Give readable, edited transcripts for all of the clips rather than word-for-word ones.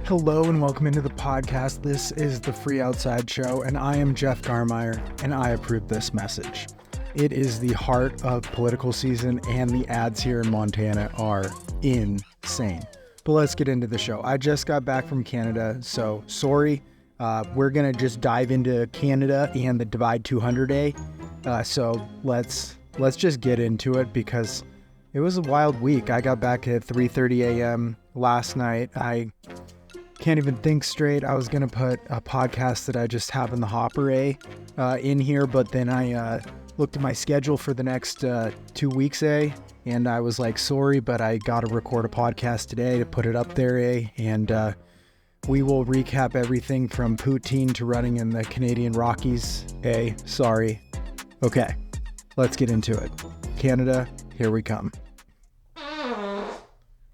Hello and welcome into the podcast. This is the Free Outside Show, and I am Jeff Garmeyer, and I approve this message. It is the heart of political season, and the ads here in Montana are insane. But let's get into the show. I just got back from Canada, so sorry. We're going to just dive into Canada and the Divide 200A. So let's just get into it because it was a wild week. I got back at 3:30 a.m. last night. I can't even think straight. I was going to put a podcast that I just have in the hopper in here, but then I looked at my schedule for the next 2 weeks, and I was like, sorry, but I got to record a podcast today to put it up there, and we will recap everything from poutine to running in the Canadian Rockies, sorry. Okay, let's get into it. Canada, here we come. I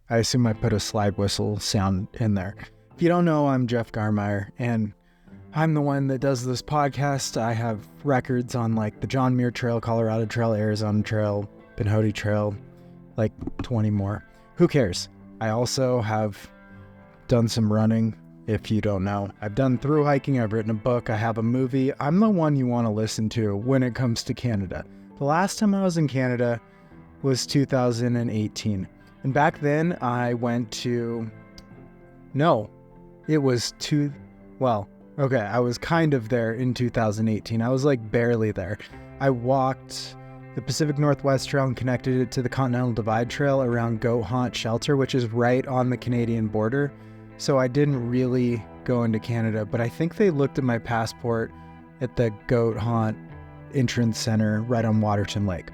assume I put a slide whistle sound in there. If you don't know, I'm Jeff Garmeyer, and I'm the one that does this podcast. I have records on like the John Muir Trail, Colorado Trail, Arizona Trail, Pinhoti Trail, like 20 more. Who cares? I also have done some running, if you don't know. I've done through hiking, I've written a book, I have a movie. I'm the one you want to listen to when it comes to Canada. The last time I was in Canada was 2018. And back then I went to... I was kind of there in 2018. I was like barely there. I walked the Pacific Northwest Trail and connected it to the Continental Divide Trail around Goat Haunt Shelter, which is right on the Canadian border. So I didn't really go into Canada, but I think they looked at my passport at the Goat Haunt Entrance Center right on Waterton Lake.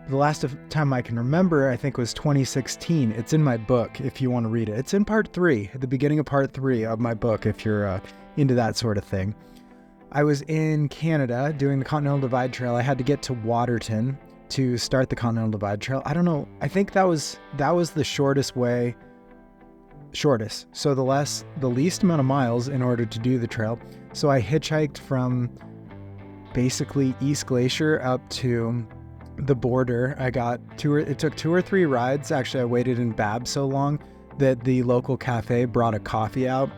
The last time I can remember, I think, was 2016. It's in my book if you want to read it. It's in part 3, at the beginning of part 3 of my book, if you're into that sort of thing. I was in Canada doing the Continental Divide Trail. I had to get to Waterton to start the Continental Divide Trail. I don't know. I think that was the shortest way. So the least amount of miles in order to do the trail. So I hitchhiked from basically East Glacier up to the border. It took 2 or 3 rides. Actually, I waited in Bab so long that the local cafe brought a coffee out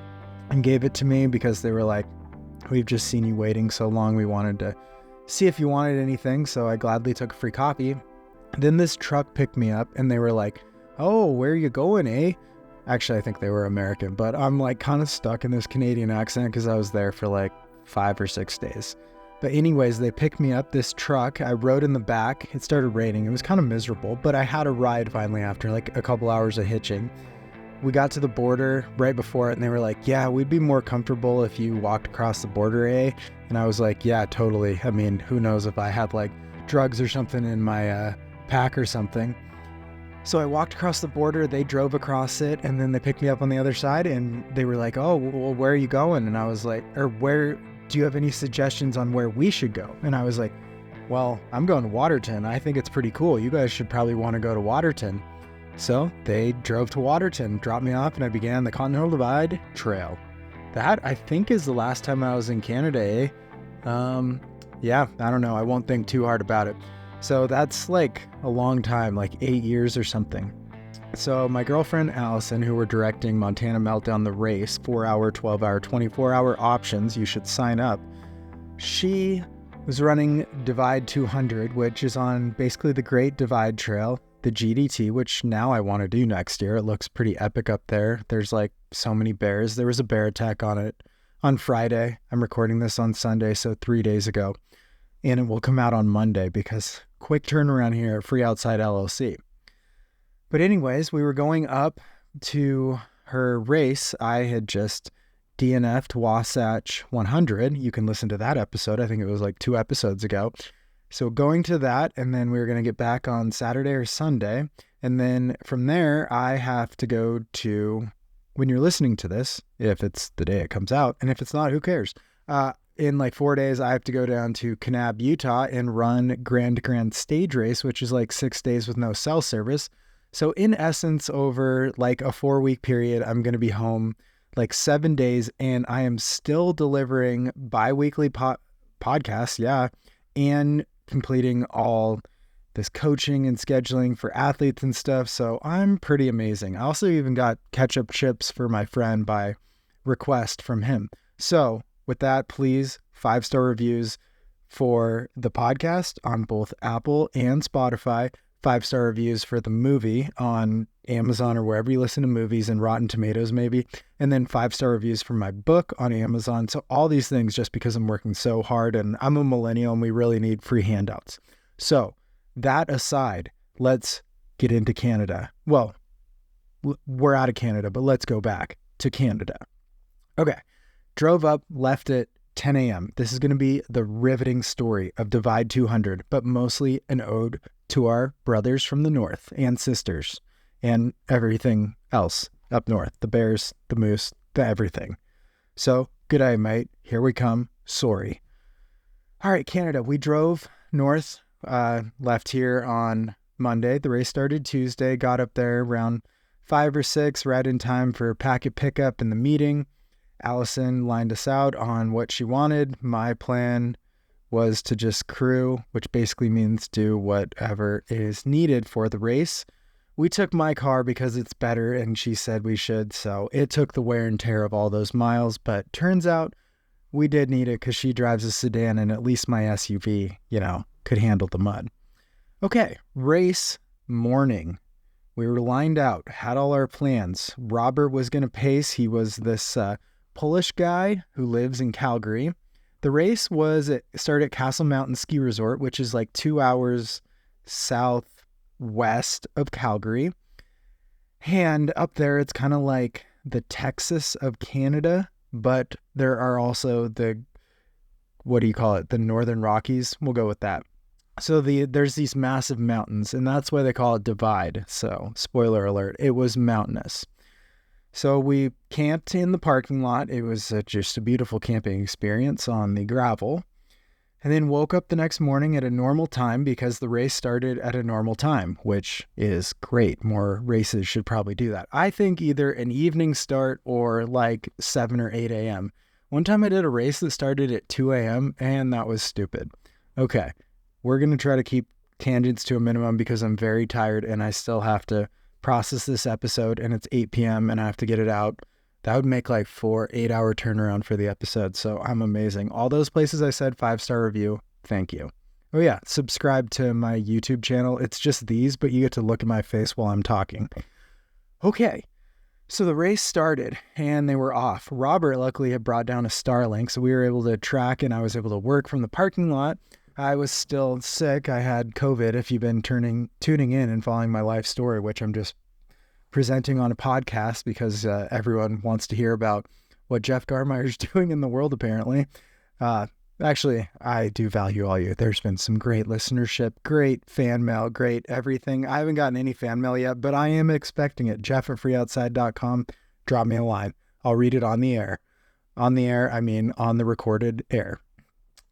and gave it to me because they were like, we've just seen you waiting so long. We wanted to see if you wanted anything. So I gladly took a free coffee. Then this truck picked me up and they were like, oh, where are you going, eh? Actually, I think they were American, but I'm like kind of stuck in this Canadian accent because I was there for like 5 or 6 days. But anyways, they picked me up, this truck. I rode in the back. It started raining. It was kind of miserable, but I had a ride finally after like a couple hours of hitching. We got to the border right before it, and they were like, yeah, we'd be more comfortable if you walked across the border, eh? And I was like, yeah, totally. I mean, who knows if I had like drugs or something in my pack or something. So I walked across the border, they drove across it, and then they picked me up on the other side, and they were like, oh, well, where are you going? And I was like, do you have any suggestions on where we should go? And I was like, well, I'm going to Waterton. I think it's pretty cool. You guys should probably want to go to Waterton. So they drove to Waterton, dropped me off, and I began the Continental Divide Trail. That, I think, is the last time I was in Canada, eh? Yeah, I don't know. I won't think too hard about it. So that's like a long time, like 8 years or something. So my girlfriend, Allison, who we're directing Montana Meltdown the race, 4-hour, 12-hour, 24-hour options, you should sign up. She was running Divide 200, which is on basically the Great Divide Trail, the GDT, which now I want to do next year. It looks pretty epic up there. There's like so many bears. There was a bear attack on it on Friday. I'm recording this on Sunday, so 3 days ago. And it will come out on Monday because quick turnaround here at Free Outside LLC. But anyways, we were going up to her race. I had just DNF'd Wasatch 100. You can listen to that episode. I think it was like 2 episodes ago. So going to that, and then we were going to get back on Saturday or Sunday. And then from there, I have to go to, when you're listening to this, if it's the day it comes out, and if it's not, who cares? In like 4 days, I have to go down to Kanab, Utah and run Grand Stage Race, which is like 6 days with no cell service. So in essence, over like a 4-week period, I'm going to be home like 7 days, and I am still delivering bi-weekly podcasts. Yeah. And completing all this coaching and scheduling for athletes and stuff. So I'm pretty amazing. I also even got ketchup chips for my friend by request from him. So with that, please 5-star reviews for the podcast on both Apple and Spotify, 5-star reviews for the movie on Amazon or wherever you listen to movies, and Rotten Tomatoes maybe, and then 5-star reviews for my book on Amazon. So all these things just because I'm working so hard and I'm a millennial and we really need free handouts. So that aside, let's get into Canada. Well, we're out of Canada, but let's go back to Canada. Okay. Drove up, left at 10 a.m. This is going to be the riveting story of Divide 200, but mostly an ode to our brothers from the north and sisters and everything else up north, the bears, the moose, the everything. So, good day, mate. Here we come. Sorry. All right, Canada. We drove north, left here on Monday. The race started Tuesday, got up there around 5 or 6, right in time for packet pickup and the meeting. Allison lined us out on what she wanted. My plan was to just crew, which basically means do whatever is needed for the race. We took my car because it's better, and she said we should, so it took the wear and tear of all those miles, but turns out we did need it because she drives a sedan, and at least my SUV, could handle the mud. Okay, race morning. We were lined out, had all our plans. Robert was going to pace. He was this Polish guy who lives in Calgary. The race started at Castle Mountain Ski Resort, which is like 2 hours southwest of Calgary. And up there, it's kind of like the Texas of Canada, but there are also the Northern Rockies. We'll go with that. So there's these massive mountains, and that's why they call it Divide. So spoiler alert, it was mountainous. So we camped in the parking lot. It was just a beautiful camping experience on the gravel. And then woke up the next morning at a normal time because the race started at a normal time, which is great. More races should probably do that. I think either an evening start or like 7 or 8 a.m. One time I did a race that started at 2 a.m. and that was stupid. Okay, we're going to try to keep tangents to a minimum because I'm very tired and I still have to process this episode, and it's 8 p.m. and I have to get it out. That would make like 8-hour turnaround for the episode. So I'm amazing. All those places I said 5-star review. Thank you. Oh yeah. Subscribe to my YouTube channel. It's just these, but you get to look at my face while I'm talking. Okay. So the race started and they were off. Robert luckily had brought down a Starlink, so we were able to track and I was able to work from the parking lot. I was still sick. I had COVID. If you've been tuning in and following my life story, which I'm just presenting on a podcast because everyone wants to hear about what Jeff Garmire's doing in the world, apparently. Actually, I do value all you. There's been some great listenership, great fan mail, great everything. I haven't gotten any fan mail yet, but I am expecting it. Jeff@freeoutside.com. Drop me a line. I'll read it on the air. On the air, I mean on the recorded air.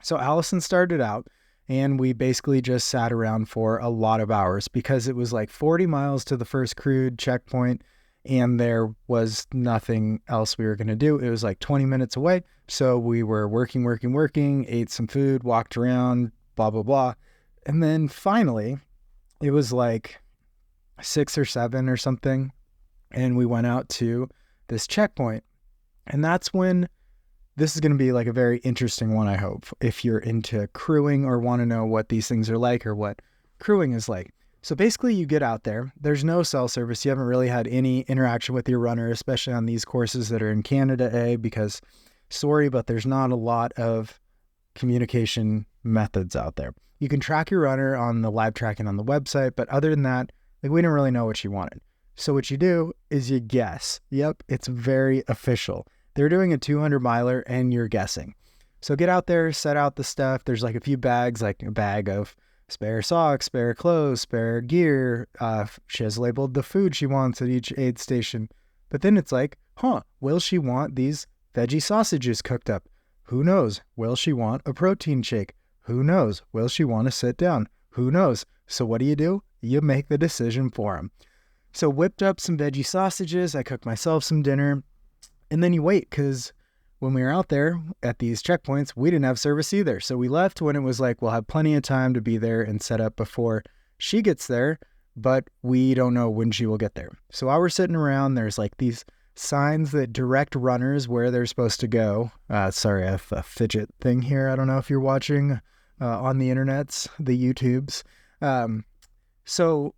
So Allison started out, and we basically just sat around for a lot of hours because it was like 40 miles to the first crude checkpoint, and there was nothing else we were going to do. It was like 20 minutes away. So we were working, ate some food, walked around, blah, blah, blah. And then finally, it was like 6 or 7 or something, and we went out to this checkpoint. And that's when this is going to be like a very interesting one, I hope, if you're into crewing or want to know what these things are like or what crewing is like. So basically you get out there, there's no cell service. You haven't really had any interaction with your runner, especially on these courses that are in Canada, because sorry, but there's not a lot of communication methods out there. You can track your runner on the live tracking on the website, but other than that, we didn't really know what she wanted. So what you do is you guess. Yep, it's very official. They're doing a 200 miler and you're guessing. So get out there, set out the stuff. There's like a few bags, like a bag of spare socks, spare clothes, spare gear. She has labeled the food she wants at each aid station. But then it's like, will she want these veggie sausages cooked up? Who knows? Will she want a protein shake? Who knows? Will she want to sit down? Who knows? So what do? You make the decision for them. So whipped up some veggie sausages. I cooked myself some dinner. And then you wait, because when we were out there at these checkpoints, we didn't have service either. So we left when it was like, we'll have plenty of time to be there and set up before she gets there, but we don't know when she will get there. So while we're sitting around, there's like these signs that direct runners where they're supposed to go. Sorry, I have a fidget thing here. I don't know if you're watching on the internets, the YouTubes. So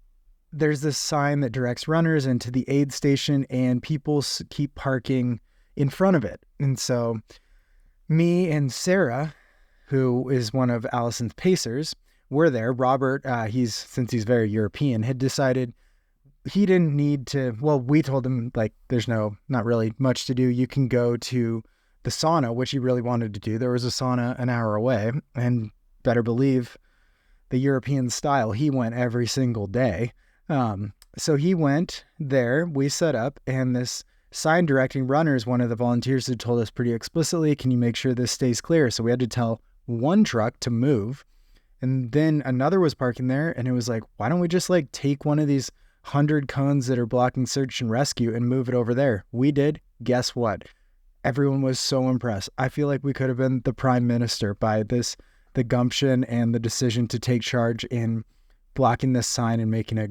there's this sign that directs runners into the aid station, and people keep parking in front of it. And so me and Sarah, who is one of Allison's pacers, were there. Robert, since he's very European, had decided he didn't need to, well, we told him, like, there's not really much to do. You can go to the sauna, which he really wanted to do. There was a sauna an hour away, and better believe the European style, he went every single day. So he went there, we set up, and this sign directing runners, one of the volunteers had told us pretty explicitly, can you make sure this stays clear? So we had to tell one truck to move, and then another was parking there, and it was like, why don't we just like take one of these 100 cones that are blocking search and rescue and move it over there? We did. Guess what? Everyone was so impressed. I feel like we could have been the prime minister by the gumption and the decision to take charge in blocking this sign and making a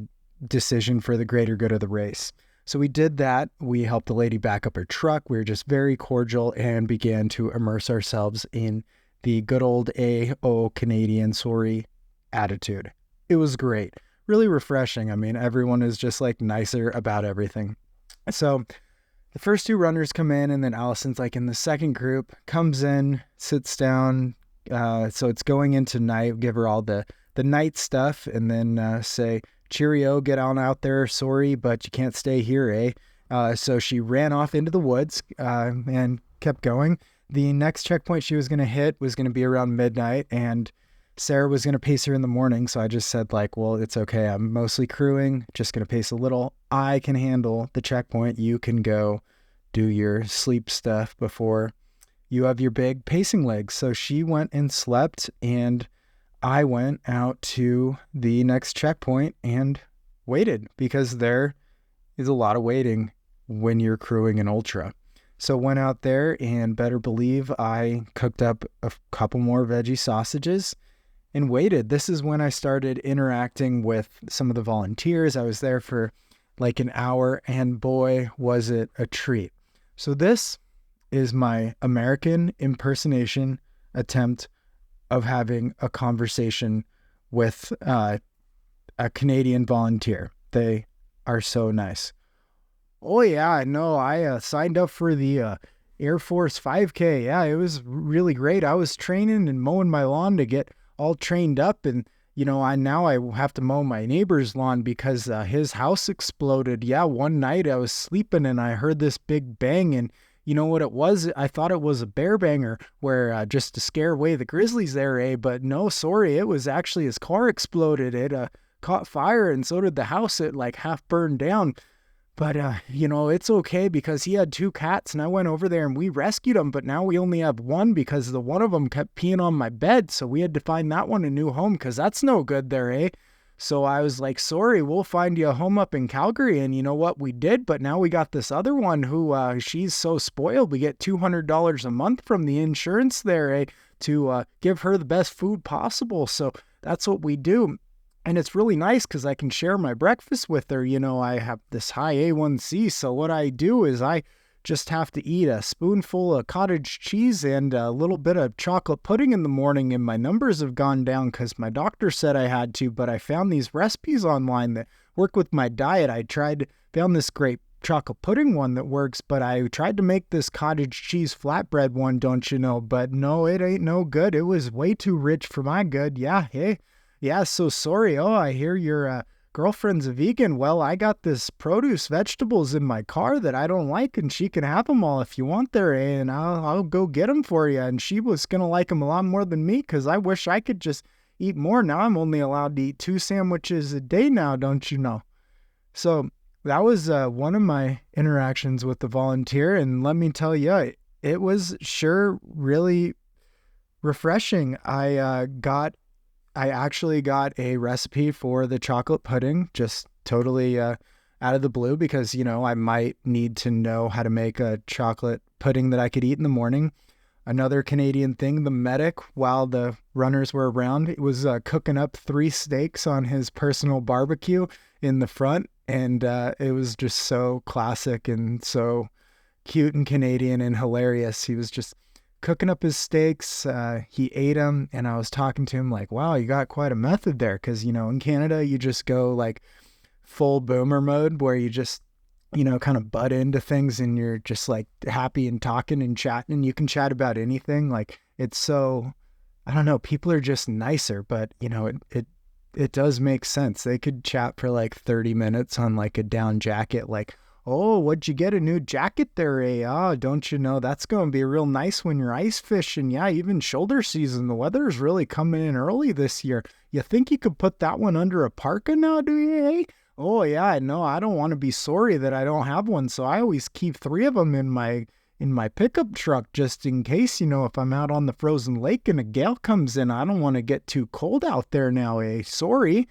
decision for the greater good of the race. So we did that. We helped the lady back up her truck. We were just very cordial and began to immerse ourselves in the good old Canadian sorry attitude. It was great. Really refreshing. I mean, everyone is just like nicer about everything. So the first two runners come in, and then Allison's like in the second group, comes in, sits down. So it's going into night, give her all the night stuff, and then say, cheerio, get on out there. Sorry, but you can't stay here, eh? So she ran off into the woods and kept going. The next checkpoint she was going to hit was going to be around midnight, and Sarah was going to pace her in the morning. So I just said, like, well, it's okay. I'm mostly crewing, just going to pace a little. I can handle the checkpoint. You can go do your sleep stuff before you have your big pacing legs. So she went and slept, and I went out to the next checkpoint and waited, because there is a lot of waiting when you're crewing an ultra. So went out there, and better believe I cooked up a couple more veggie sausages and waited. This is when I started interacting with some of the volunteers. I was there for like an hour, and boy, was it a treat. So this is my American impersonation attempt of having a conversation with a Canadian volunteer. They are so nice. Oh yeah, no, I signed up for the Air Force 5K. Yeah, it was really great. I was training and mowing my lawn to get all trained up, and I have to mow my neighbor's lawn because his house exploded. Yeah, one night I was sleeping and I heard this big bang, and you know what it was? I thought it was a bear banger, where just to scare away the grizzlies there, eh? But no, sorry, it was actually his car exploded. It caught fire, and so did the house. It like half burned down. But, it's okay, because he had two cats, and I went over there and we rescued them. But now we only have one, because the one of them kept peeing on my bed. So we had to find that one a new home, because that's no good there, eh? So I was like, sorry, we'll find you a home up in Calgary. And you know what? We did. But now we got this other one who she's so spoiled. We get $200 a month from the insurance there, eh? To give her the best food possible. So that's what we do. And it's really nice because I can share my breakfast with her. I have this high A1C. So what I do is I just have to eat a spoonful of cottage cheese and a little bit of chocolate pudding in the morning. And my numbers have gone down because my doctor said I had to. But I found these recipes online that work with my diet. Found this great chocolate pudding one that works. But I tried to make this cottage cheese flatbread one, don't you know? But no, it ain't no good. It was way too rich for my good. Yeah, hey. Yeah, so sorry. Oh, I hear your girlfriend's a vegan. Well, I got this vegetables in my car that I don't like, and she can have them all if you want there, eh? And I'll go get them for you. And she was going to like them a lot more than me, because I wish I could just eat more. Now I'm only allowed to eat 2 sandwiches a day now, don't you know? So that was one of my interactions with the volunteer. And let me tell you, it was sure really refreshing. I actually got a recipe for the chocolate pudding, just totally out of the blue, because, I might need to know how to make a chocolate pudding that I could eat in the morning. Another Canadian thing, the medic, while the runners were around, was cooking up 3 steaks on his personal barbecue in the front. And it was just so classic and so cute and Canadian and hilarious. He was just cooking up his steaks. He ate them, and I was talking to him like, wow, you got quite a method there. Cause, in Canada, you just go like full boomer mode where you just, kind of butt into things and you're just like happy and talking and chatting, and you can chat about anything. Like, it's so, I don't know, people are just nicer, but it does make sense. They could chat for like 30 minutes on like a down jacket, like, oh, what'd you get, a new jacket there, eh? Ah, don't you know that's going to be real nice when you're ice fishing. Yeah, even shoulder season, the weather's really coming in early this year. You think you could put that one under a parka now, do you, eh? Oh, yeah, no, I don't want to be sorry that I don't have one, so I always keep 3 of them in my pickup truck just in case, if I'm out on the frozen lake and a gale comes in. I don't want to get too cold out there now, eh? Sorry.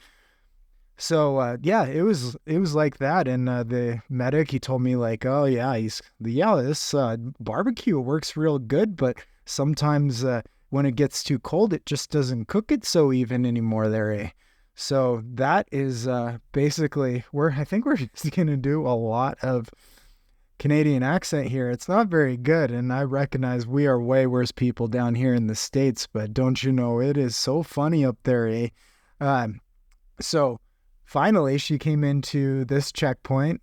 So, yeah, it was like that. And the medic, he told me like, oh yeah, this barbecue works real good, but sometimes when it gets too cold, it just doesn't cook it so even anymore there, eh? So that is basically I think we're just going to do a lot of Canadian accent here. It's not very good, and I recognize we are way worse people down here in the States, but don't you know, it is so funny up there, eh? So finally, she came into this checkpoint,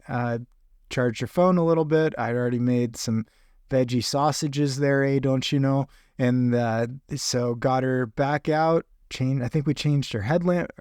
charged her phone a little bit. I'd already made some veggie sausages there, eh? Don't you know? And so got her back out. I think we changed her headlamp,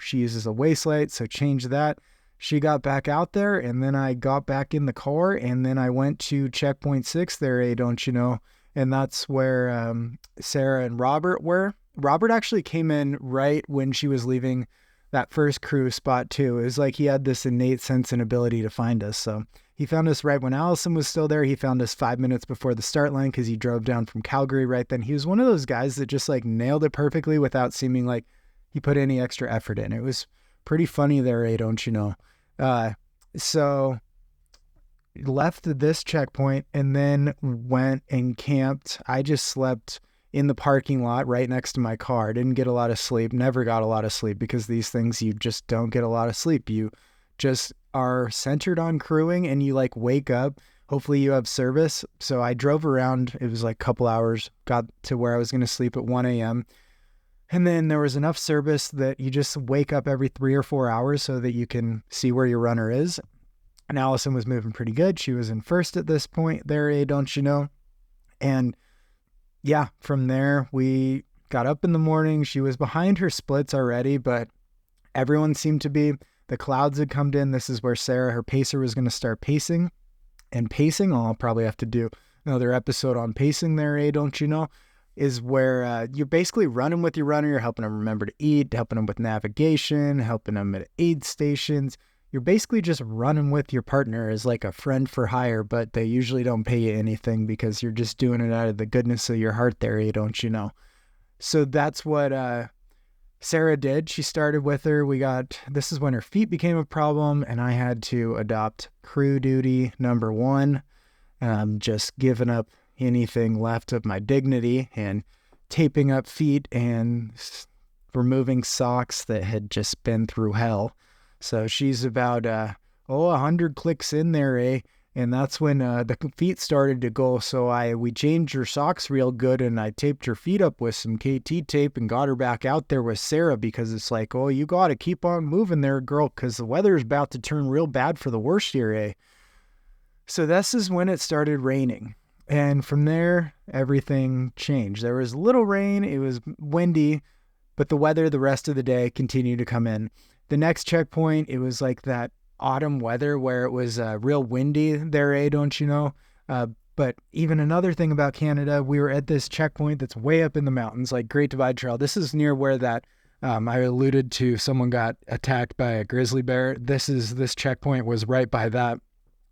she uses a waist light, so changed that. She got back out there, and then I got back in the car, and then I went to checkpoint 6 there, eh? Don't you know? And that's where Sarah and Robert were. Robert actually came in right when she was leaving that first crew spot too. It was like he had this innate sense and ability to find us. So he found us right when Allison was still there. He found us 5 minutes before the start line because he drove down from Calgary right then. He was one of those guys that just like nailed it perfectly without seeming like he put any extra effort in. It was pretty funny there, eh? Don't you know? So left this checkpoint and then went and camped. I just slept in the parking lot right next to my car. Didn't get a lot of sleep, never got a lot of sleep, because these things, you just don't get a lot of sleep. You just are centered on crewing and you like wake up. Hopefully you have service. So I drove around. It was like a couple hours, got to where I was going to sleep at 1 a.m. And then there was enough service that you just wake up every 3 or 4 hours so that you can see where your runner is. And Allison was moving pretty good. She was in first at this point there, eh? Don't you know? And yeah, from there, we got up in the morning. She was behind her splits already, but everyone seemed to be. The clouds had come in. This is where Sarah, her pacer, was going to start pacing. And pacing, I'll probably have to do another episode on pacing there, eh? Don't you know? Is where you're basically running with your runner. You're helping them remember to eat, helping them with navigation, helping them at aid stations. You're basically just running with your partner as like a friend for hire, but they usually don't pay you anything because you're just doing it out of the goodness of your heart there, eh? Don't you know? So that's what Sarah did. She started with her. This is when her feet became a problem, and I had to adopt crew duty number 1. Just giving up anything left of my dignity and taping up feet and removing socks that had just been through hell. So she's about 100 clicks in there, eh? And that's when the feet started to go. So we changed her socks real good, and I taped her feet up with some KT tape and got her back out there with Sarah, because it's like, oh, you got to keep on moving there, girl, because the weather is about to turn real bad for the worst here, eh? So this is when it started raining. And from there, everything changed. There was little rain. It was windy, but the weather the rest of the day continued to come in. The next checkpoint, it was like that autumn weather where it was real windy there, eh? Don't you know? But even another thing about Canada, we were at this checkpoint that's way up in the mountains, like Great Divide Trail. This is near where that I alluded to someone got attacked by a grizzly bear. This checkpoint was right by that.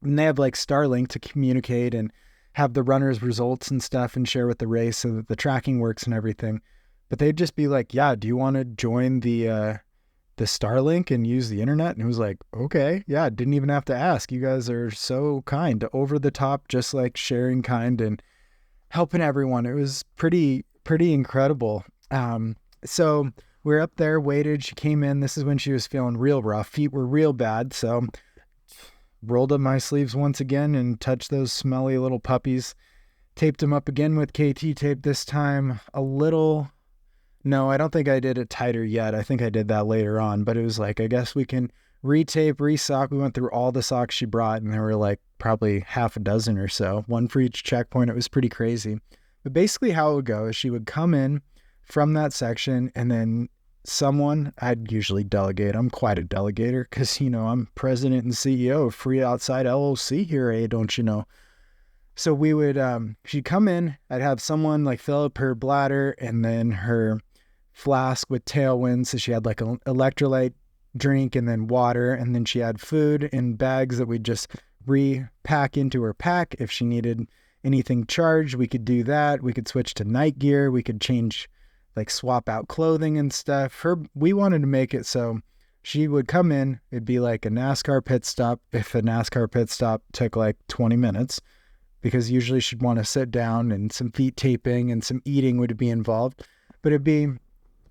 And they have like Starlink to communicate and have the runners' results and stuff and share with the race so that the tracking works and everything. But they'd just be like, yeah, do you want to join the Starlink and use the internet? And it was like, okay, yeah, didn't even have to ask. You guys are so kind, over the top, just like sharing kind and helping everyone. It was pretty incredible. So we're up there, waited. She came in. This is when she was feeling real rough. Feet were real bad. So rolled up my sleeves once again and touched those smelly little puppies. Taped them up again with KT tape, this time a little... No, I don't think I did it tighter yet. I think I did that later on, but it was like, I guess we can retape, resock. We went through all the socks she brought, and there were like probably half a dozen or so, one for each checkpoint. It was pretty crazy. But basically how it would go is she would come in from that section, and then I'd usually delegate. I'm quite a delegator because, I'm president and CEO of Free Outside LLC here, don't you know? So we would, she'd come in, I'd have someone like fill up her bladder and then her flask with Tailwind. So she had like an electrolyte drink and then water, and then she had food in bags that we'd just repack into her pack. If she needed anything charged, we could do that. We could switch to night gear. We could swap out clothing and stuff. We wanted to make it so she would come in, it'd be like a NASCAR pit stop. If a NASCAR pit stop took like 20 minutes, because usually she'd want to sit down and some feet taping and some eating would be involved. But it'd be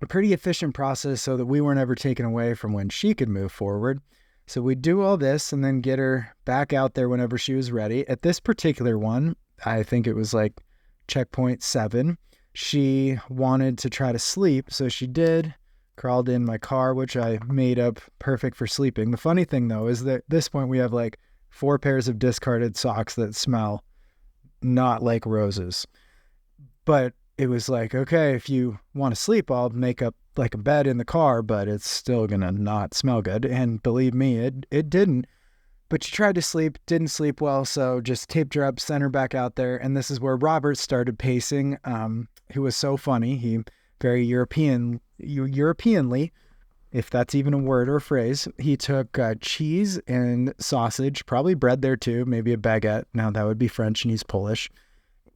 a pretty efficient process so that we weren't ever taken away from when she could move forward. So we'd do all this and then get her back out there whenever she was ready. At this particular one, I think it was like checkpoint 7, she wanted to try to sleep. So she did, crawled in my car, which I made up perfect for sleeping. The funny thing though is that at this point we have like 4 pairs of discarded socks that smell not like roses. But it was like, okay, if you want to sleep, I'll make up like a bed in the car, but it's still gonna not smell good. And believe me, it didn't. But she tried to sleep, didn't sleep well, so just taped her up, sent her back out there. And this is where Robert started pacing, who was so funny. He very Europeanly, if that's even a word or a phrase, he took cheese and sausage, probably bread there too, maybe a baguette. Now that would be French and he's Polish.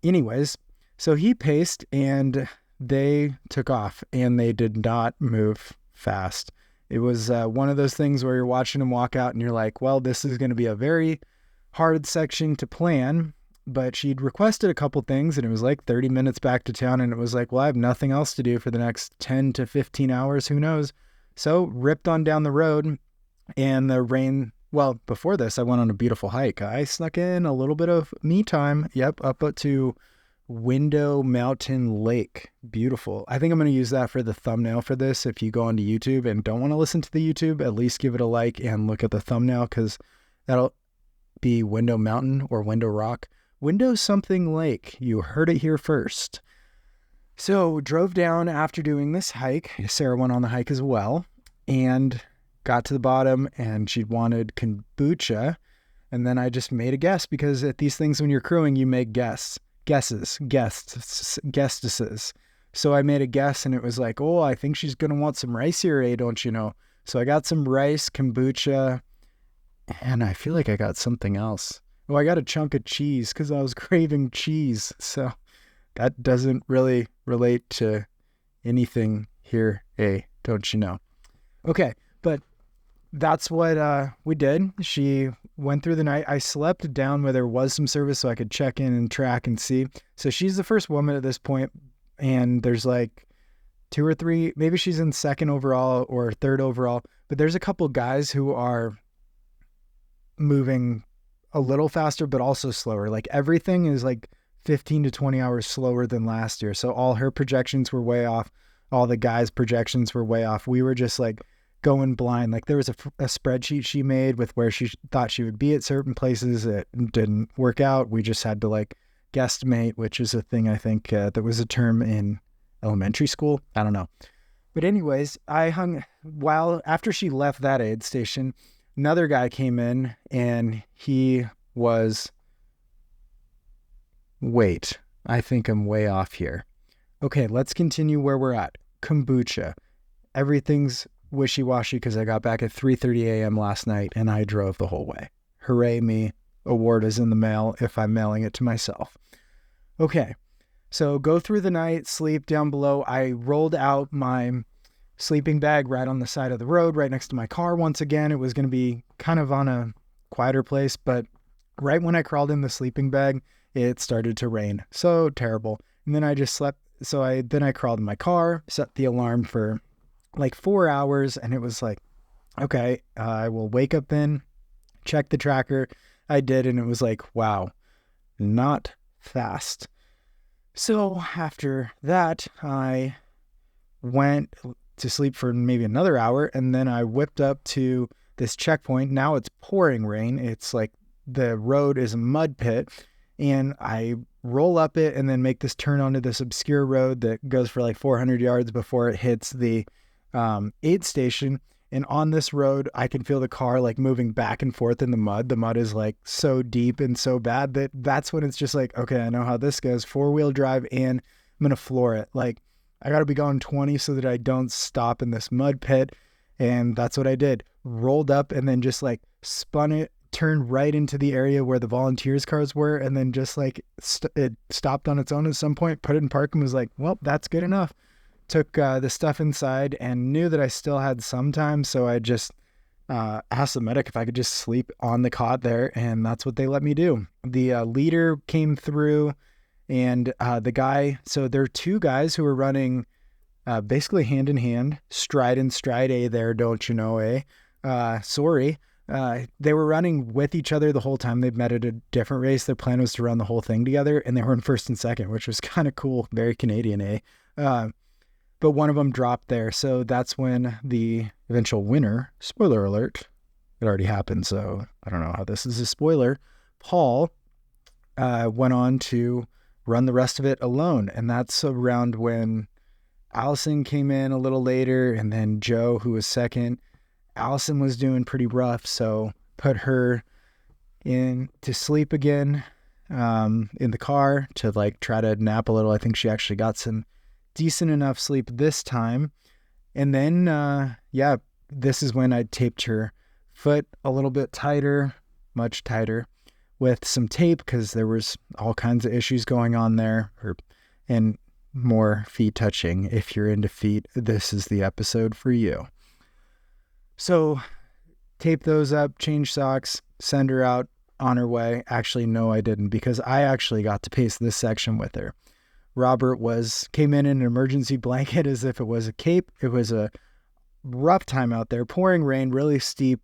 Anyways, so he paced and they took off and they did not move fast. It was one of those things where you're watching him walk out and you're like, well, this is going to be a very hard section to plan. But she'd requested a couple things and it was like 30 minutes back to town. And it was like, well, I have nothing else to do for the next 10 to 15 hours. Who knows? So ripped on down the road and the rain. Well, before this, I went on a beautiful hike. I snuck in a little bit of me time. Yep. Up to Window Mountain Lake. Beautiful. I think I'm going to use that for the thumbnail for this. If you go onto YouTube and don't want to listen to the YouTube, at least give it a like and look at the thumbnail, because that'll be Window Mountain or Window Rock. Window something Lake. You heard it here first. So drove down after doing this hike. Sarah went on the hike as well and got to the bottom and she wanted kombucha. And then I just made a guess, because at these things, when you're crewing, you make guesses. So I made a guess and it was like, oh, I think she's going to want some rice here, don't you know? So I got some rice, kombucha, and I feel like I got something else. Oh, I got a chunk of cheese because I was craving cheese. So that doesn't really relate to anything here, don't you know? Okay, but that's what we did. She went through the night. I slept down where there was some service so I could check in and track and see. So she's the first woman at this point, and there's like 2 or 3, maybe she's in 2nd overall or 3rd overall, but there's a couple guys who are moving a little faster, but also slower. Like everything is like 15 to 20 hours slower than last year. So all her projections were way off. All the guys' projections were way off. We were just like going blind. Like there was a spreadsheet she made with where she thought she would be at certain places. It didn't work out. We just had to like guesstimate, which is a thing I think that was a term in elementary school. I don't know. But anyways, after she left that aid station, another guy came in and he was, wait, I think I'm way off here. Okay, let's continue where we're at. Kombucha. Everything's wishy-washy because I got back at 3:30 a.m. last night and I drove the whole way. Hooray me. Award is in the mail if I'm mailing it to myself. Okay, so go through the night, sleep down below. I rolled out my sleeping bag right on the side of the road, right next to my car. Once again, it was going to be kind of on a quieter place, but right when I crawled in the sleeping bag, it started to rain. So terrible. And then I just slept. So I crawled in my car, set the alarm for like 4 hours, and it was like, okay, I will wake up then, check the tracker. I did, and it was like, wow, not fast. So after that, I went to sleep for maybe another hour, and then I whipped up to this checkpoint. Now it's pouring rain. It's like the road is a mud pit, and I roll up it and then make this turn onto this obscure road that goes for like 400 yards before it hits the aid station. And on this road, I can feel the car like moving back and forth in the mud. The mud is like so deep and so bad that's when it's just like, okay, I know how this goes. 4-wheel drive, and I'm going to floor it. Like, I got to be going 20 so that I don't stop in this mud pit. And that's what I did. Rolled up and then just like spun it, turned right into the area where the volunteers cars were. And then just like it stopped on its own at some point, put it in park, and was like, well, that's good enough. Took the stuff inside and knew that I still had some time. So I just asked the medic if I could just sleep on the cot there. And that's what they let me do. The leader came through, and the guy, so there are two guys who were running basically hand in hand, stride and stride A there, don't you know, eh? They were running with each other the whole time. They'd met at a different race. Their plan was to run the whole thing together, and they were in first and second, which was kind of cool. Very Canadian, eh? But one of them dropped there. So that's when the eventual winner, spoiler alert, it already happened, so I don't know how this is a spoiler, Paul went on to run the rest of it alone. And that's around when Allison came in a little later, and then Joe, who was second. Allison was doing pretty rough, so put her in to sleep again in the car to like try to nap a little. I think she actually got some decent enough sleep this time. And then, this is when I taped her foot a little bit tighter, much tighter, with some tape, because there was all kinds of issues going on there, and more feet touching. If you're into feet, this is the episode for you. So tape those up, change socks, send her out on her way. Actually, no, I didn't, because I actually got to pace this section with her. Robert came in an emergency blanket as if it was a cape. It was a rough time out there, pouring rain, really steep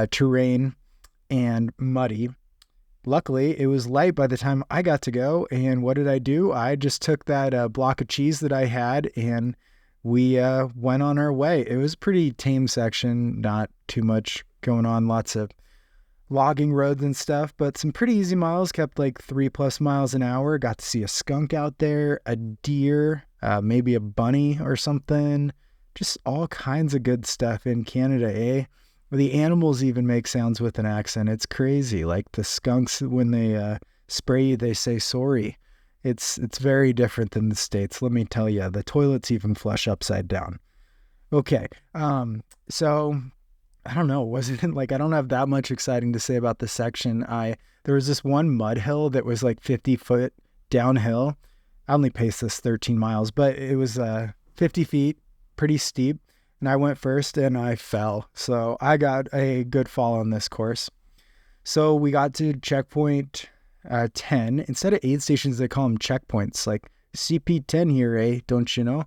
terrain, and muddy. Luckily, it was light by the time I got to go. And what did I do? I just took that block of cheese that I had, and we went on our way. It was a pretty tame section, not too much going on, lots of logging roads and stuff, but some pretty easy miles, kept like 3+ miles an hour. Got to see a skunk out there, a deer, maybe a bunny or something. Just all kinds of good stuff in Canada, eh? The animals even make sounds with an accent. It's crazy. Like the skunks, when they spray you, they say sorry. It's very different than the States. Let me tell you, the toilets even flush upside down. Okay. So I don't know. Wasn't like, I don't have that much exciting to say about this section. There was this one mud hill that was like 50 foot downhill. I only paced this 13 miles, but it was 50 feet, pretty steep. And I went first and I fell. So I got a good fall on this course. So we got to checkpoint 10. Instead of aid stations, they call them checkpoints, like CP10 here, eh? Don't you know?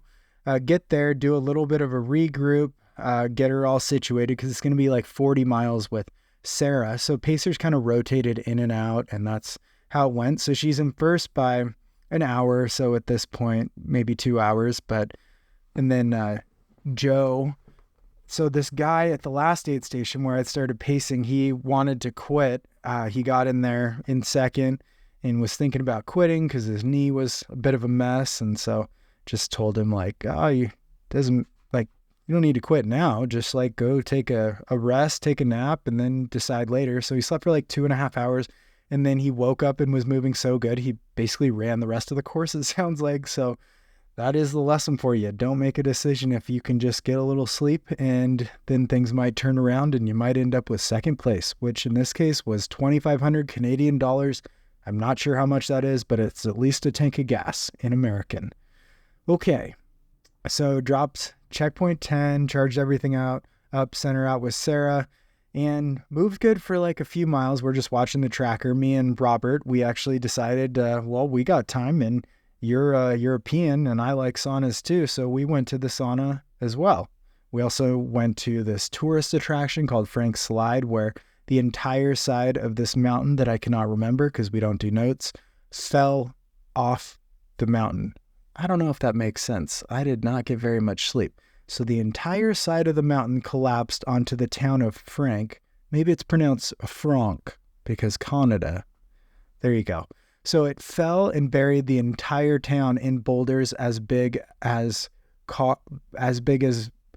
Get there, do a little bit of a regroup, get her all situated, because it's going to be like 40 miles with Sarah. So pacers kind of rotated in and out, and that's how it went. So she's in first by an hour or so at this point, maybe 2 hours. And then Joe, so this guy at the last aid station where I started pacing, he wanted to quit. He got in there in second and was thinking about quitting because his knee was a bit of a mess. And so just told him like, you don't need to quit now. Just like go take a rest, take a nap, and then decide later. So he slept for like 2.5 hours, and then he woke up and was moving so good, he basically ran the rest of the course, it sounds like. So that is the lesson for you. Don't make a decision if you can just get a little sleep, and then things might turn around and you might end up with second place, which in this case was 2,500 Canadian dollars. I'm not sure how much that is, but it's at least a tank of gas in American. Okay, so dropped checkpoint 10, charged everything up, sent her out with Sarah, and moved good for like a few miles. We're just watching the tracker. Me and Robert, we actually decided, we got time, and you're European and I like saunas too. So we went to the sauna as well. We also went to this tourist attraction called Frank's Slide, where the entire side of this mountain that I cannot remember because we don't do notes fell off the mountain. I don't know if that makes sense. I did not get very much sleep. So the entire side of the mountain collapsed onto the town of Frank. Maybe it's pronounced Franck because Canada. There you go. So it fell and buried the entire town in boulders as big as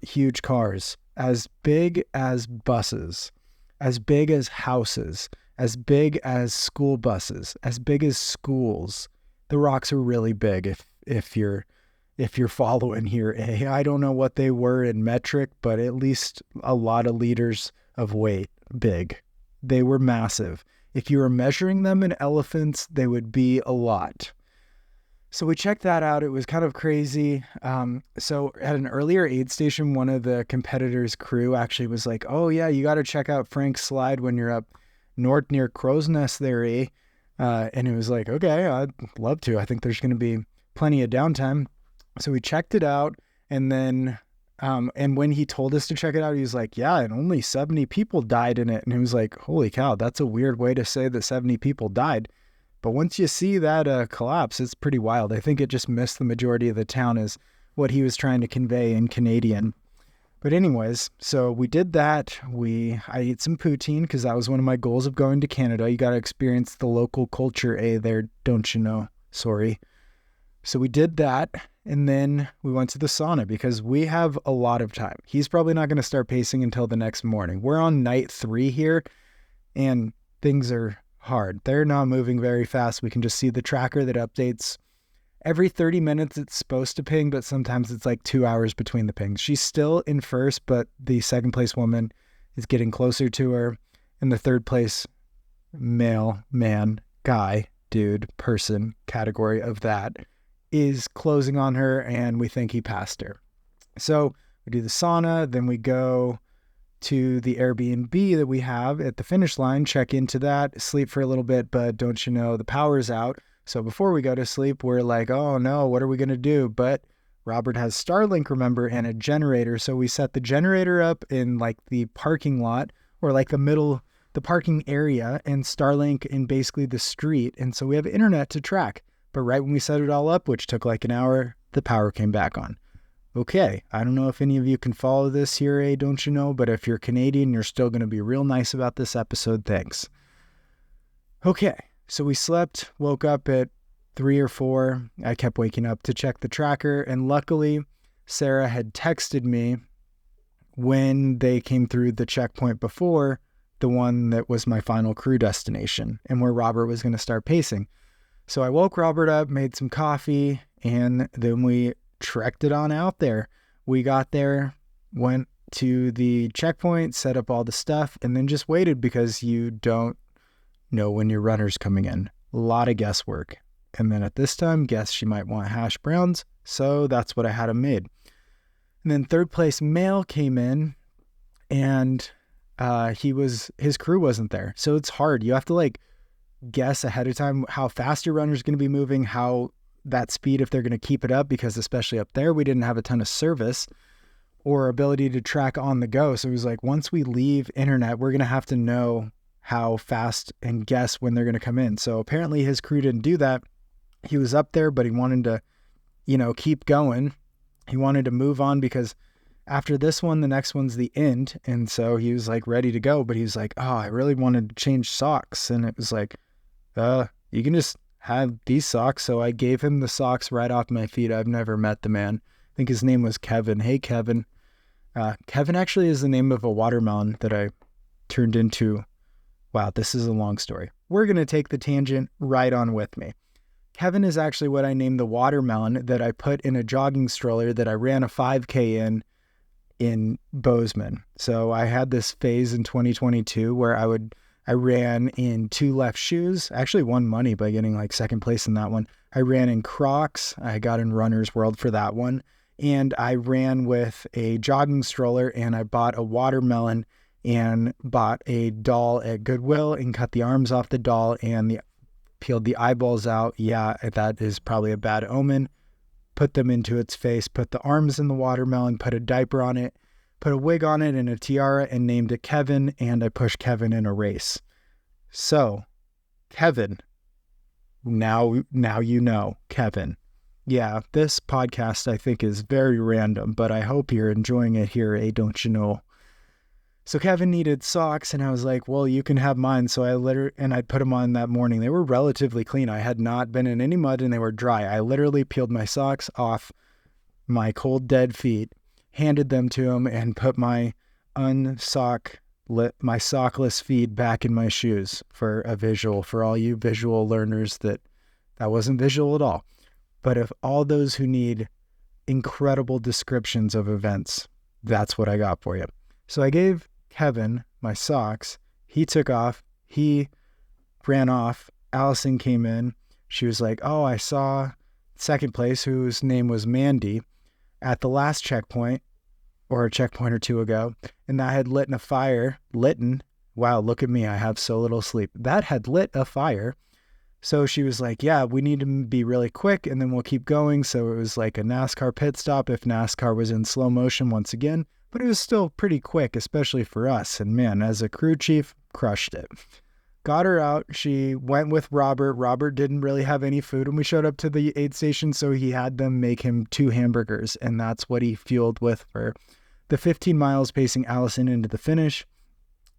huge cars, as big as buses, as big as houses, as big as school buses, as big as schools. The rocks are really big if you're following here. I don't know what they were in metric, but at least a lot of liters of weight. Big. They were massive. If you were measuring them in elephants, they would be a lot. So we checked that out. It was kind of crazy. So at an earlier aid station, one of the competitors' crew actually was like, oh yeah, you got to check out Frank's slide when you're up north near Crow's Nest there, eh? And it was like, okay, I'd love to. I think there's going to be plenty of downtime. So we checked it out, and then and when he told us to check it out, he was like, yeah, and only 70 people died in it. And he was like, holy cow, that's a weird way to say that 70 people died. But once you see that collapse, it's pretty wild. I think it just missed the majority of the town is what he was trying to convey in Canadian. But anyways, so we did that. I ate some poutine because that was one of my goals of going to Canada. You got to experience the local culture, there, don't you know? Sorry. So we did that, and then we went to the sauna because we have a lot of time. He's probably not going to start pacing until the next morning. We're on night 3 here, and things are hard. They're not moving very fast. We can just see the tracker that updates every 30 minutes. It's supposed to ping, but sometimes it's like 2 hours between the pings. She's still in first, but the second place woman is getting closer to her. And the third place male, man, guy, dude, person category of that is closing on her, and we think he passed her. So we do the sauna, then we go to the Airbnb that we have at the finish line, check into that, sleep for a little bit, but don't you know, the power's out. So before we go to sleep, we're like, oh no, what are we going to do? But Robert has Starlink, remember, and a generator. So we set the generator up in like the parking lot or like the parking area, and Starlink in basically the street. And so we have internet to track. But right when we set it all up, which took like an hour, the power came back on. Okay, I don't know if any of you can follow this here, don't you know? But if you're Canadian, you're still going to be real nice about this episode. Thanks. Okay, so we slept, woke up at 3 or 4. I kept waking up to check the tracker, and luckily, Sarah had texted me when they came through the checkpoint before, the one that was my final crew destination, and where Robert was going to start pacing. So I woke Robert up, made some coffee, and then we trekked it on out there. We got there, went to the checkpoint, set up all the stuff, and then just waited because you don't know when your runner's coming in. A lot of guesswork. And then at this time, guess she might want hash browns, so that's what I had him made. And then third place male came in, and his crew wasn't there. So it's hard. You have to like guess ahead of time how fast your runner's going to be moving, how that speed, if they're going to keep it up, because especially up there, we didn't have a ton of service or ability to track on the go. So it was like, once we leave internet, we're going to have to know how fast and guess when they're going to come in. So apparently his crew didn't do that. He was up there, but he wanted to, keep going. He wanted to move on because after this one, the next one's the end. And so he was like ready to go, but he was like, oh, I really wanted to change socks. And it was like, you can just have these socks. So I gave him the socks right off my feet. I've never met the man. I think his name was Kevin. Hey, Kevin. Kevin actually is the name of a watermelon that I turned into. Wow, this is a long story. We're going to take the tangent right on with me. Kevin is actually what I named the watermelon that I put in a jogging stroller that I ran a 5K in Bozeman. So I had this phase in 2022 where I ran in 2 left shoes. I actually won money by getting like second place in that one. I ran in Crocs. I got in Runner's World for that one. And I ran with a jogging stroller, and I bought a watermelon and bought a doll at Goodwill and cut the arms off the doll and peeled the eyeballs out. Yeah, that is probably a bad omen. Put them into its face, put the arms in the watermelon, put a diaper on it, put a wig on it and a tiara and named it Kevin, and I pushed Kevin in a race. So, Kevin, now you know, Kevin. Yeah, this podcast I think is very random, but I hope you're enjoying it here, don't you know? So Kevin needed socks, and I was like, well, you can have mine. So I put them on that morning. They were relatively clean. I had not been in any mud, and they were dry. I literally peeled my socks off my cold, dead feet, handed them to him, and put my sockless feet back in my shoes for a visual. For all you visual learners, that wasn't visual at all. But if all those who need incredible descriptions of events, that's what I got for you. So I gave Kevin my socks. He took off. He ran off. Allison came in. She was like, oh, I saw second place, whose name was Mandy, at the last checkpoint, or a checkpoint or two ago, and that had lit a fire. Wow, look at me. I have so little sleep. That had lit a fire. So she was like, yeah, we need to be really quick, and then we'll keep going. So it was like a NASCAR pit stop if NASCAR was in slow motion once again. But it was still pretty quick, especially for us. And man, as a crew chief, crushed it. Got her out. She went with Robert. Robert didn't really have any food when we showed up to the aid station, so he had them make him 2 hamburgers. And that's what he fueled with for the 15 miles, pacing Allison into the finish.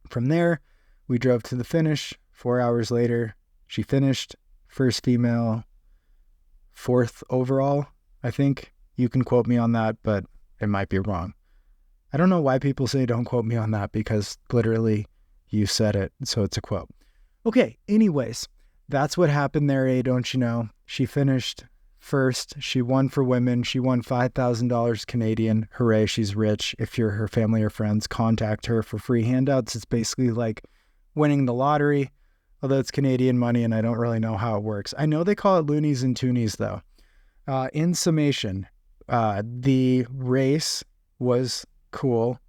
From there, we drove to the finish. 4 hours later, she finished. First female, 4th overall, I think. You can quote me on that, but it might be wrong. I don't know why people say don't quote me on that, because literally you said it, so it's a quote. Okay, anyways, that's what happened there, don't you know? She finished first. She won for women. She won $5,000 Canadian. Hooray, she's rich. If you're her family or friends, contact her for free handouts. It's basically like winning the lottery, although it's Canadian money and I don't really know how it works. I know they call it loonies and toonies, though. In summation, the race was cool.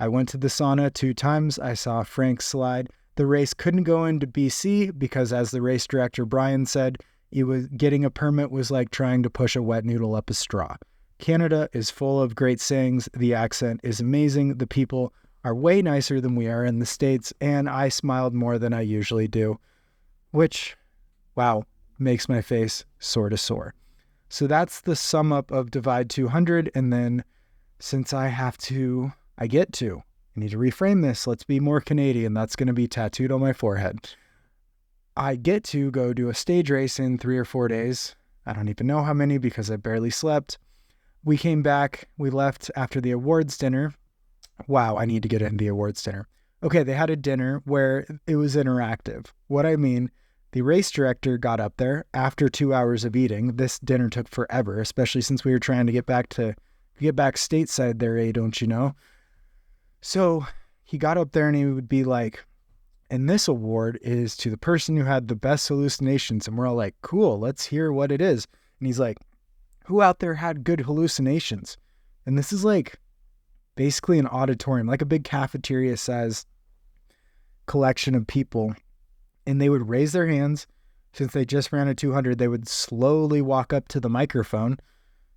I went to the sauna 2 times. I saw Frank slide. The race couldn't go into BC because, as the race director Brian said, getting a permit was like trying to push a wet noodle up a straw. Canada is full of great sayings. The accent is amazing. The people are way nicer than we are in the States, and I smiled more than I usually do, which, wow, makes my face sort of sore. So that's the sum up of Divide 200, and then since I need to reframe this. Let's be more Canadian. That's going to be tattooed on my forehead. I get to go do a stage race in 3 or 4 days. I don't even know how many because I barely slept. We came back. We left after the awards dinner. Wow, I need to get into the awards dinner. Okay, they had a dinner where it was interactive. What I mean, the race director got up there after 2 hours of eating. This dinner took forever, especially since we were trying to get back stateside there, don't you know? So he got up there and he would be like, and this award is to the person who had the best hallucinations. And we're all like, cool, let's hear what it is. And he's like, who out there had good hallucinations? And this is like basically an auditorium, like a big cafeteria size collection of people. And they would raise their hands. Since they just ran a 200, they would slowly walk up to the microphone.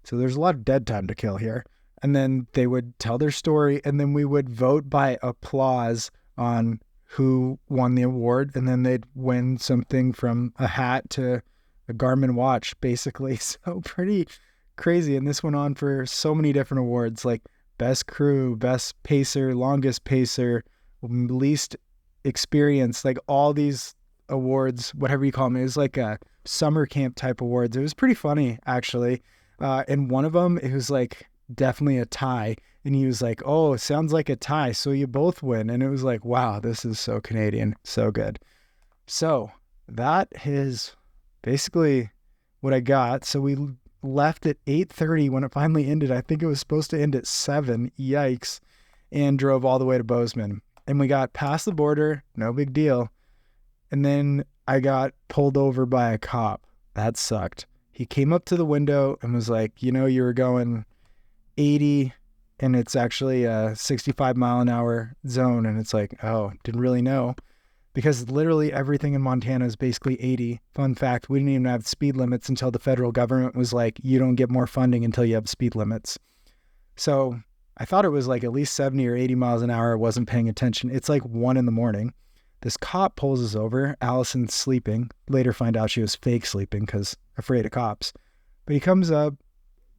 So there's a lot of dead time to kill here. And then they would tell their story, and then we would vote by applause on who won the award, and then they'd win something from a hat to a Garmin watch, basically. So pretty crazy. And this went on for so many different awards, like best crew, best pacer, longest pacer, least experience, like all these awards, whatever you call them. It was like a summer camp type awards. It was pretty funny, actually. And one of them, it was like definitely a tie. And he was like, oh, it sounds like a tie, so you both win. And it was like, wow, this is so Canadian. So good. So that is basically what I got. So we left at 8:30 when it finally ended. I think it was supposed to end at 7. Yikes. And drove all the way to Bozeman. And we got past the border. No big deal. And then I got pulled over by a cop. That sucked. He came up to the window and was like, you know, you were going 80 and it's actually a 65 mile an hour zone. And it's like, oh, didn't really know, because literally everything in Montana is basically 80. Fun fact, we didn't even have speed limits until the federal government was like, you don't get more funding until you have speed limits. So I thought it was like at least 70 or 80 miles an hour. I wasn't paying attention. It's like 1 a.m. This cop pulls us over. Allison's sleeping. Later find out she was fake sleeping because afraid of cops. But he comes up,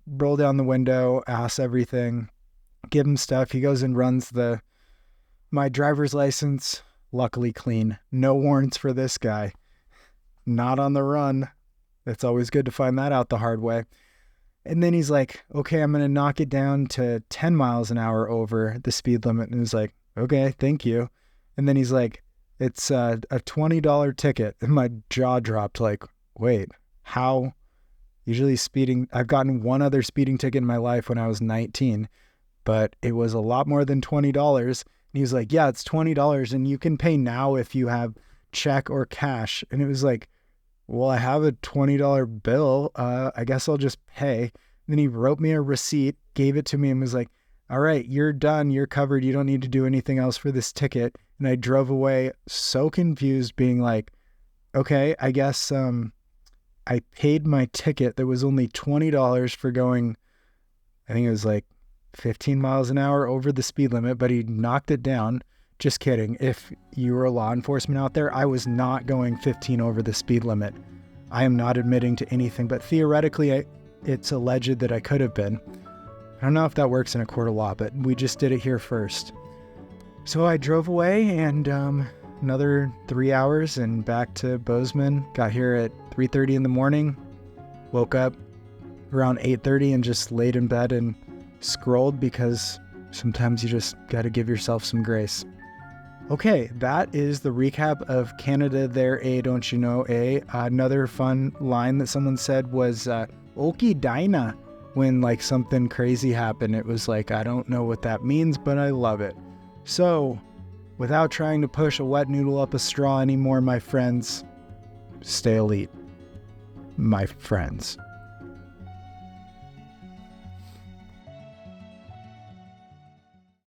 roll down the window, asks everything, give him stuff. He goes and runs my driver's license, luckily clean. No warrants for this guy. Not on the run. It's always good to find that out the hard way. And then he's like, okay, I'm going to knock it down to 10 miles an hour over the speed limit. And he's like, okay, thank you. And then he's like, it's a $20 ticket. And my jaw dropped like, wait, how? Usually speeding, I've gotten one other speeding ticket in my life when I was 19, but it was a lot more than $20. And he was like, yeah, it's $20 and you can pay now if you have check or cash. And it was like, well, I have a $20 bill. I guess I'll just pay. And then he wrote me a receipt, gave it to me and was like, all right, you're done. You're covered. You don't need to do anything else for this ticket. And I drove away so confused, being like, okay, I guess I paid my ticket that was only $20 for going, I think it was like 15 miles an hour over the speed limit, but he knocked it down. Just kidding. If you were a law enforcement out there, I was not going 15 over the speed limit. I am not admitting to anything, but theoretically, it's alleged that I could have been. I don't know if that works in a court of law, but we just did it here first. So I drove away and another 3 hours and back to Bozeman. Got here at 3:30 in the morning. Woke up around 8:30 and just laid in bed and scrolled because sometimes you just got to give yourself some grace. Okay, that is the recap of Canada There, Don't You Know, Another fun line that someone said was, Okie Dinah, when like something crazy happened. It was like, I don't know what that means, but I love it. So, without trying to push a wet noodle up a straw anymore, my friends, stay elite. My friends.